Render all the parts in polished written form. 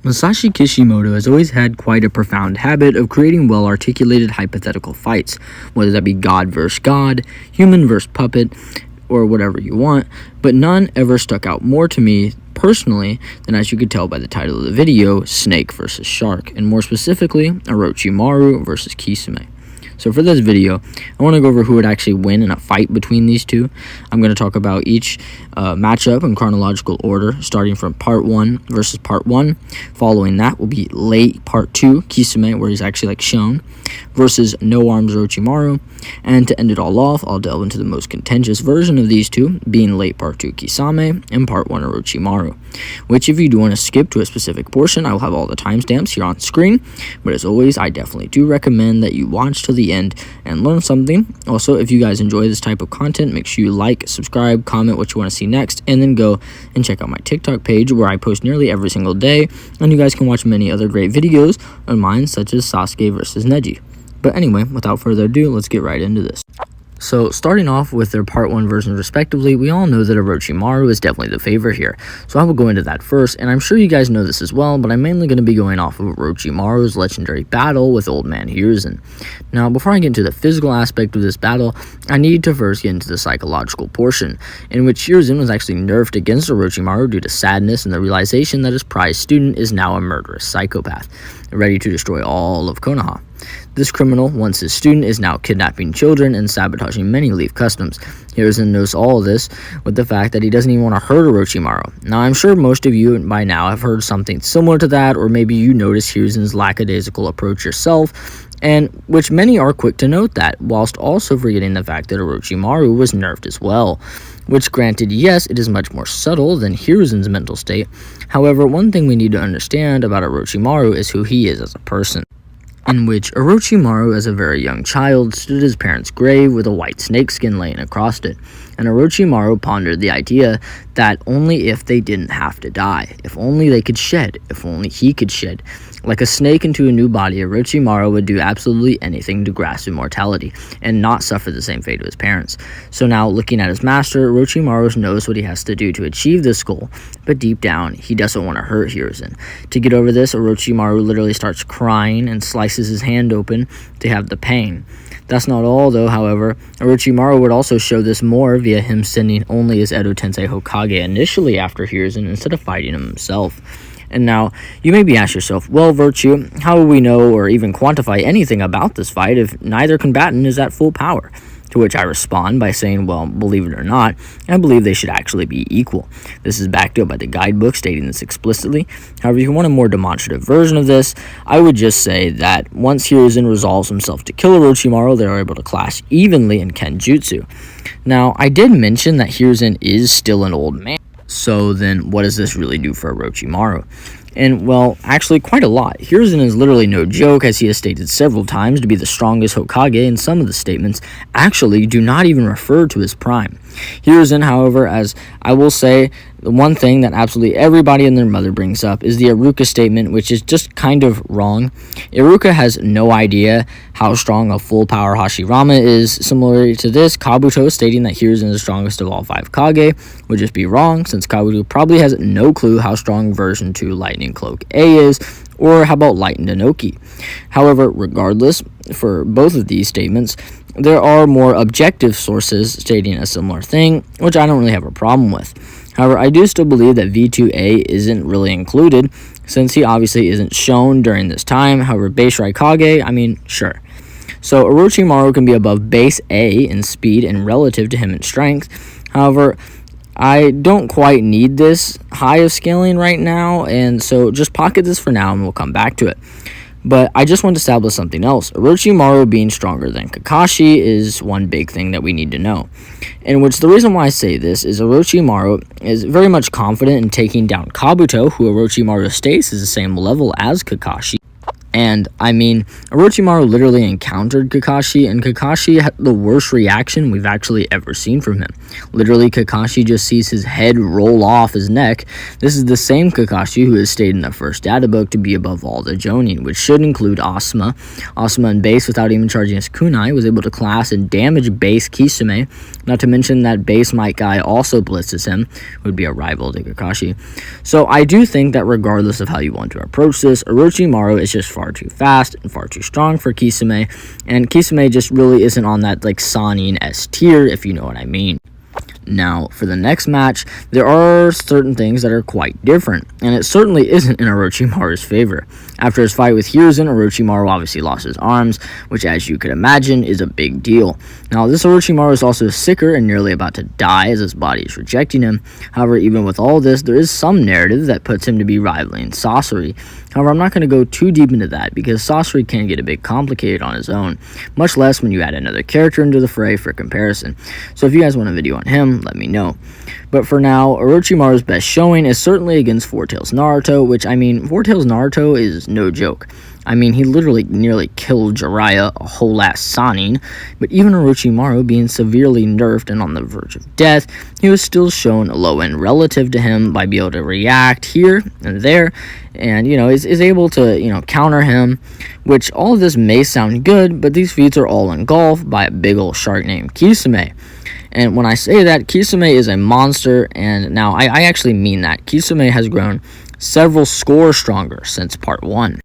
Masashi Kishimoto has always had quite a profound habit of creating well-articulated hypothetical fights, whether that be God versus God, human versus puppet, or whatever you want, but none ever stuck out more to me personally than, as you could tell by the title of the video, Snake versus Shark, and more specifically, Orochimaru versus Kisame. So for this video, I want to go over who would actually win in a fight between these two. I'm going to talk about each matchup in chronological order, starting from Part 1 versus Part 1. Following that will be late Part 2, Kisame, where he's actually shown, versus No Arms Orochimaru. And to end it all off, I'll delve into the most contentious version of these two, being late Part 2 Kisame and Part 1 Orochimaru. Which, if you do want to skip to a specific portion, I will have all the timestamps here on screen. But as always, I definitely do recommend that you watch till the end and learn something. Also, if you guys enjoy this type of content, make sure you like, subscribe, comment what you want to see next, and then go and check out my TikTok page where I post nearly every single day, and you guys can watch many other great videos of mine, such as Sasuke versus Neji. But anyway, without further ado, let's get right into this. So, starting off with their Part 1 versions respectively, we all know that Orochimaru is definitely the favorite here. So I will go into that first, and I'm sure you guys know this as well, but I'm mainly going to be going off of Orochimaru's legendary battle with Old Man Hiruzen. Now, before I get into the physical aspect of this battle, I need to first get into the psychological portion, in which Hiruzen was actually nerfed against Orochimaru due to sadness and the realization that his prized student is now a murderous psychopath, ready to destroy all of Konoha. This criminal, once his student, is now kidnapping children and sabotaging many leaf customs. Hiruzen knows all of this with the fact that he doesn't even want to hurt Orochimaru. Now, I'm sure most of you by now have heard something similar to that, or maybe you notice Hiruzen's lackadaisical approach yourself, and which many are quick to note that, whilst also forgetting the fact that Orochimaru was nerfed as well. Which, granted, yes, it is much more subtle than Hiruzen's mental state. However, one thing we need to understand about Orochimaru is who he is as a person, in which Orochimaru, as a very young child, stood at his parents' grave with a white snakeskin laying across it, and Orochimaru pondered the idea that only if they didn't have to die, if only they could shed, if only he could shed. Like a snake into a new body, Orochimaru would do absolutely anything to grasp immortality, and not suffer the same fate of his parents. So now, looking at his master, Orochimaru knows what he has to do to achieve this goal, but deep down, he doesn't want to hurt Hiruzen. To get over this, Orochimaru literally starts crying and slices his hand open to have the pain. That's not all, though. However, Orochimaru would also show this more via him sending only his Edo Tensei Hokage initially after Hiruzen instead of fighting him himself. And now, you may be asking yourself, well, Virtue, how will we know or even quantify anything about this fight if neither combatant is at full power? To which I respond by saying, well, believe it or not, I believe they should actually be equal. This is backed up by the guidebook stating this explicitly. However, if you want a more demonstrative version of this, I would just say that once Hiruzen resolves himself to kill Orochimaru, they are able to clash evenly in Kenjutsu. Now, I did mention that Hiruzen is still an old man. So then, what does this really do for Orochimaru? And, well, actually quite a lot. Hiruzen is literally no joke, as he has stated several times to be the strongest Hokage, and some of the statements actually do not even refer to his prime. Hiruzen, however, as I will say, the one thing that absolutely everybody and their mother brings up is the Iruka statement, which is just kind of wrong. Iruka has no idea how strong a full power Hashirama is. Similarly to this, Kabuto stating that Hiruzen is the strongest of all 5 Kage would just be wrong, since Kabuto probably has no clue how strong version 2 Lightning Cloak A is, or how about Light and Inoki. However, regardless, for both of these statements, there are more objective sources stating a similar thing, which I don't really have a problem with. However, I do still believe that V2A isn't really included, since he obviously isn't shown during this time. However, base Raikage, I mean, sure. So Orochimaru can be above base A in speed and relative to him in strength. However, I don't quite need this high of scaling right now, and so just pocket this for now and we'll come back to it. But I just want to establish something else. Orochimaru being stronger than Kakashi is one big thing that we need to know. In which the reason why I say this is Orochimaru is very much confident in taking down Kabuto, who Orochimaru states is the same level as Kakashi. And I mean, Orochimaru literally encountered Kakashi, and Kakashi had the worst reaction we've actually ever seen from him. Literally, Kakashi just sees his head roll off his neck. This is the same Kakashi who is stated in the first data book to be above all the Jonin, which should include Asuma. Asuma in base, without even charging his kunai, was able to class and damage base Kisame, not to mention that base Might Guy also blitzes him, who would be a rival to Kakashi. So I do think that regardless of how you want to approach this, Orochimaru is just far too fast and far too strong for Kisame, and Kisame just really isn't on that like Sannin S tier, if you know what I mean. Now, for the next match, there are certain things that are quite different, and it certainly isn't in Orochimaru's favor. After his fight with Hiruzen, Orochimaru obviously lost his arms, which as you could imagine is a big deal. Now, this Orochimaru is also sicker and nearly about to die as his body is rejecting him. However, even with all this, there is some narrative that puts him to be rivaling Sasori. However, I'm not going to go too deep into that because Sasori can get a bit complicated on his own, much less when you add another character into the fray for comparison. So if you guys want a video on him, let me know. But for now, Orochimaru's best showing is certainly against Four Tails Naruto, which, I mean, Four Tails Naruto is no joke. I mean, he literally nearly killed Jiraiya, a whole ass Sannin, but even Orochimaru being severely nerfed and on the verge of death, he was still shown a low end relative to him by being able to react here and there, and, you know, is able to, you know, counter him, which all of this may sound good, but these feats are all engulfed by a big old shark named Kisame. And when I say that, Kisame is a monster, and now I actually mean that. Kisame has grown several scores stronger since part 1.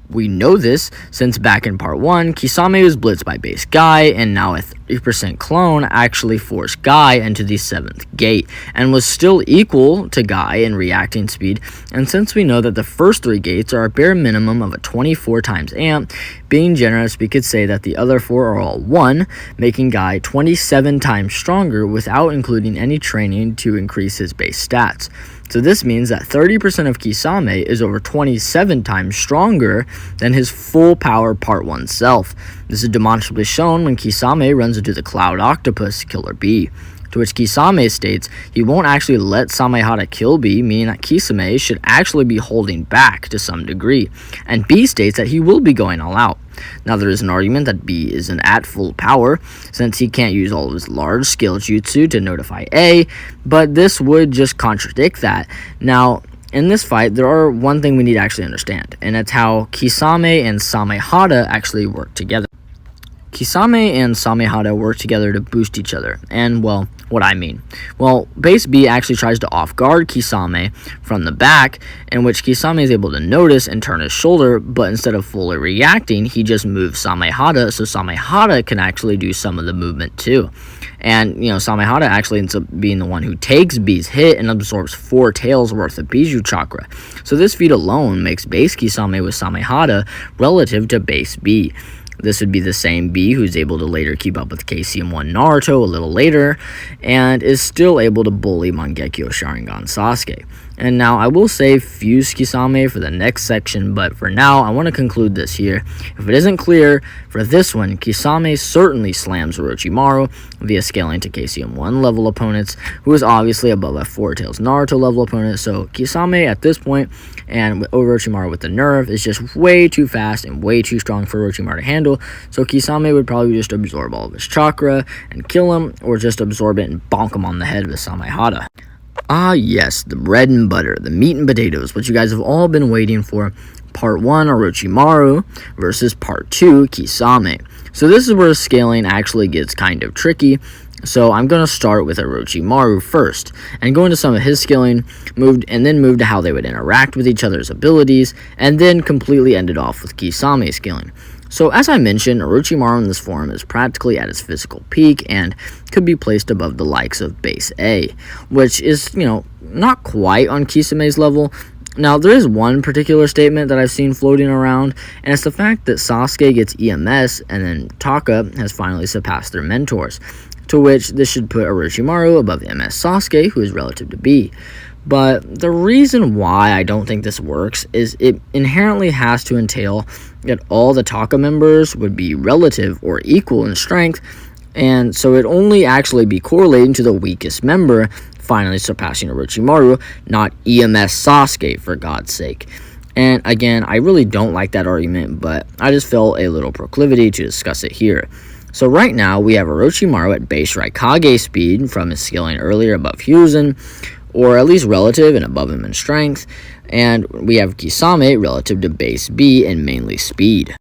We know this since back in part 1, Kisame was blitzed by base Guy, and now a 30% clone actually forced Guy into the 7th gate, and was still equal to Guy in reacting speed. And since we know that the first 3 gates are a bare minimum of a 24 times amp, being generous, we could say that the other 4 are all 1, making Guy 27 times stronger without including any training to increase his base stats. So this means that 30% of Kisame is over 27 times stronger than his full power part 1 self. This is demonstrably shown when Kisame runs into the Cloud Octopus Killer Bee, to which Kisame states he won't actually let Samehada kill Bee, meaning that Kisame should actually be holding back to some degree, and Bee states that he will be going all out. Now, there is an argument that Bee isn't at full power, since he can't use all of his large scale jutsu to notify A, but this would just contradict that. Now, in this fight, there are one thing we need to actually understand, and it's how Kisame and Samehada actually work together. Kisame and Samehada work together to boost each other, and, well, what I mean. Well, base B actually tries to off-guard Kisame from the back, in which Kisame is able to notice and turn his shoulder, but instead of fully reacting, he just moves Samehada, so Samehada can actually do some of the movement too. And, you know, Samehada actually ends up being the one who takes B's hit and absorbs 4 tails worth of Bijou Chakra. So this feat alone makes base Kisame with Samehada relative to base B. This would be the same Bee who's able to later keep up with KCM1 Naruto a little later, and is still able to bully Mangekyo Sharingan Sasuke. And now I will save Fuse Kisame for the next section, but for now I want to conclude this here. If it isn't clear, for this one, Kisame certainly slams Orochimaru via scaling to KCM1 level opponents, who is obviously above a Four Tails Naruto level opponent, so Kisame at this point, and Orochimaru with the nerve, is just way too fast and way too strong for Orochimaru to handle, so Kisame would probably just absorb all of his chakra and kill him, or just absorb it and bonk him on the head with Samehada. Ah yes, the bread and butter, the meat and potatoes, what you guys have all been waiting for. Part 1, Orochimaru, versus Part 2, Kisame. So this is where scaling actually gets kind of tricky. So I'm going to start with Orochimaru first, and go into some of his scaling, and then move to how they would interact with each other's abilities, and then completely end it off with Kisame scaling. So as I mentioned, Orochimaru in this form is practically at his physical peak, and could be placed above the likes of base A, which is, you know, not quite on Kisame's level. Now, there is one particular statement that I've seen floating around, and it's the fact that Sasuke gets EMS, and then Taka has finally surpassed their mentors, to which this should put Orochimaru above MS Sasuke, who is relative to B. But the reason why I don't think this works is it inherently has to entail that all the Taka members would be relative or equal in strength, and so it only actually be correlating to the weakest member finally surpassing Orochimaru, not EMS Sasuke, for God's sake. And again, I really don't like that argument, but I just felt a little proclivity to discuss it here. So right now, we have Orochimaru at base Raikage speed from his scaling earlier above Hiruzen, or at least relative and above him in strength, and we have Kisame relative to base B and mainly speed.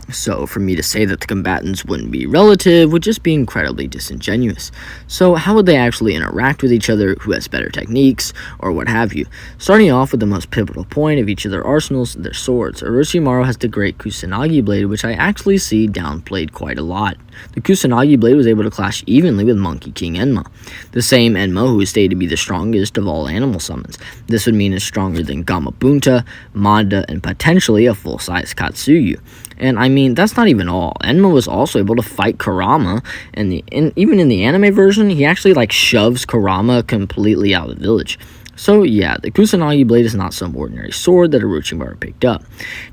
So for me to say that the combatants wouldn't be relative would just be incredibly disingenuous. So how would they actually interact with each other, who has better techniques, or what have you? Starting off with the most pivotal point of each of their arsenals, their swords. Orochimaru has the great Kusanagi blade, which I actually see downplayed quite a lot. The Kusanagi blade was able to clash evenly with Monkey King Enma, the same Enma who is stated to be the strongest of all animal summons. This would mean it's stronger than Gamabunta, Manda, and potentially a full-size Katsuyu. And I mean, that's not even all. Enma was also able to fight Kurama, and even in the anime version, he actually shoves Kurama completely out of the village. So yeah, the Kusanagi blade is not some ordinary sword that Orochimaru picked up.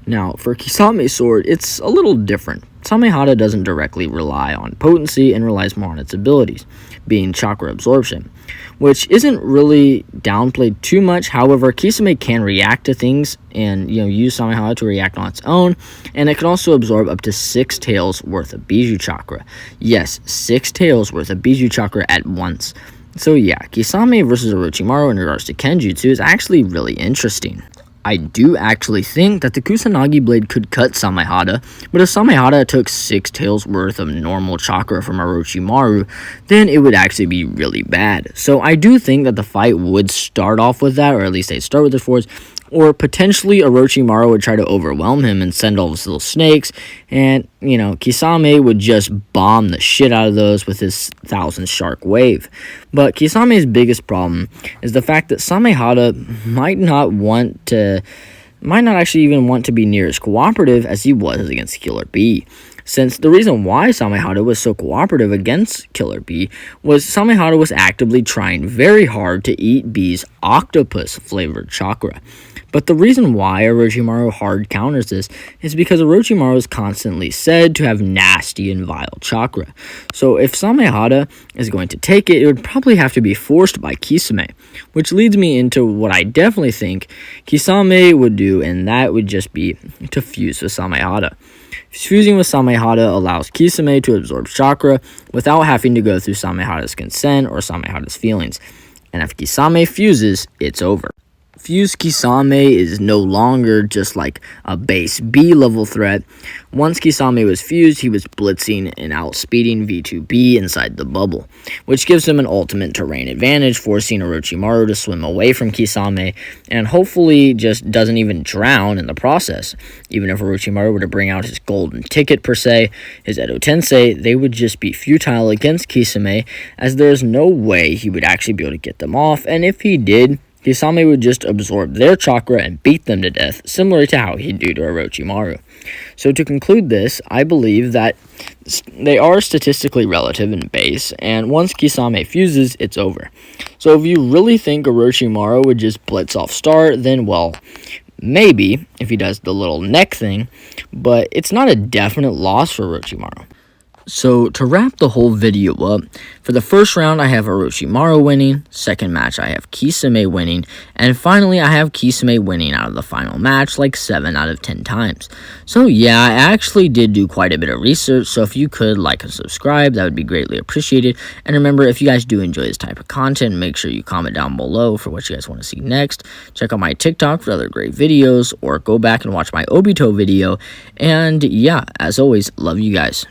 Now, for Kisame's sword, it's a little different. Samehada doesn't directly rely on potency and relies more on its abilities, being chakra absorption, which isn't really downplayed too much. However, Kisame can react to things and use Samehada to react on its own, and it can also absorb up to 6 tails worth of Biju chakra. Yes, 6 tails worth of Biju chakra at once. So yeah, Kisame versus Orochimaru in regards to Kenjutsu is actually really interesting. I do actually think that the Kusanagi blade could cut Samehada, but if Samehada took 6 tails worth of normal chakra from Orochimaru, then it would actually be really bad. So I do think that the fight would start off with that, or at least they'd start with the swords, or potentially Orochimaru would try to overwhelm him and send all his little snakes, and, Kisame would just bomb the shit out of those with his 1,000 shark wave. But Kisame's biggest problem is the fact that Samehada might not actually even want to be near as cooperative as he was against Killer Bee. Since the reason why Samehada was so cooperative against Killer Bee was Samehada was actively trying very hard to eat Bee's octopus-flavored chakra. But the reason why Orochimaru hard counters this is because Orochimaru is constantly said to have nasty and vile chakra. So if Samehada is going to take it, it would probably have to be forced by Kisame, which leads me into what I definitely think Kisame would do, and that would just be to fuse with Samehada. Fusing with Samehada allows Kisame to absorb chakra without having to go through Samehada's consent or Samehada's feelings. And if Kisame fuses, it's over. Fused Kisame is no longer just like a base B level threat. Once Kisame was fused, he was blitzing and outspeeding V2B inside the bubble, which gives him an ultimate terrain advantage, forcing Orochimaru to swim away from Kisame and hopefully just doesn't even drown in the process. Even if Orochimaru were to bring out his golden ticket per se, his Edo Tensei, they would just be futile against Kisame, as there's no way he would actually be able to get them off, and if he did, Kisame would just absorb their chakra and beat them to death, similar to how he'd do to Orochimaru. So to conclude this, I believe that they are statistically relative in base, and once Kisame fuses, it's over. So if you really think Orochimaru would just blitz off start, then well, maybe, if he does the little neck thing, but it's not a definite loss for Orochimaru. So, to wrap the whole video up, for the first round I have Orochimaru winning, second match I have Kisame winning, and finally I have Kisame winning out of the final match like 7 out of 10 times. So yeah, I actually did do quite a bit of research, so if you could like and subscribe, that would be greatly appreciated. And remember, if you guys do enjoy this type of content, make sure you comment down below for what you guys want to see next. Check out my TikTok for other great videos, or go back and watch my Obito video. And yeah, as always, love you guys.